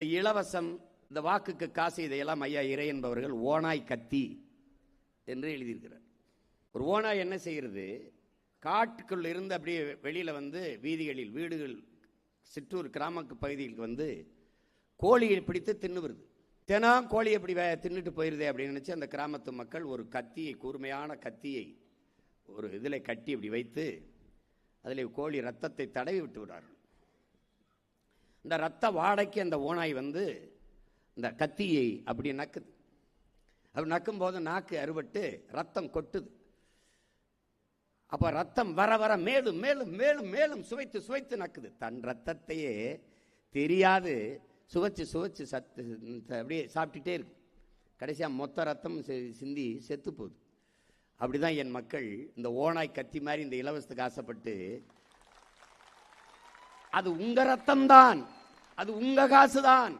இலவசம், இந்த வாக்குக்கு காசு, இதையெல்லாம் ஐயா இறை என்பவர்கள் ஓனாய் கத்தி என்று எழுதியிருக்கிறார். ஒரு ஓனாய் என்ன செய்கிறது? காட்டுக்குள்ள இருந்து அப்படியே வெளியில வந்து வீதிகளில், வீடுகள், சிற்றூர் கிராம பகுதிகளுக்கு வந்து கோழியை பிடித்து தின்னு வருது. தினம் கோழி எப்படி தின்னுட்டு போயிருதே அப்படின்னு நினைச்சு அந்த கிராமத்து மக்கள் ஒரு கத்தியை, கூர்மையான கத்தியை ஒரு இதில் கட்டி இப்படி வைத்து அதில் கோழி ரத்தத்தை தடவி விட்டு விடுறார்கள். இந்த ரத்த வாடைக்கு அந்த ஓனாய் வந்து இந்த கத்தியை அப்படி நக்குது. அப்படி நக்கும் போது நாக்கு அறுபட்டு ரத்தம் கொட்டுது. அப்ப ரத்தம் வர வர மேலும் மேலும் மேலும் மேலும் சுவைத்து சுவைத்து நக்குது. தன் ரத்தத்தையே தெரியாது சுவைச்சு சுவைச்சு சத்து அப்படியே சாப்பிட்டுட்டே இருக்கு. கடைசியா மொத்த ரத்தம் சிந்தி செத்து போகுது. அப்படிதான் என் மக்கள் இந்த ஓனாய் கத்தி மாதிரி இந்த இலவசத்துக்கு ஆசைப்பட்டு, அது உங்க ரத்தம் தான், அது உங்க காசு தான்.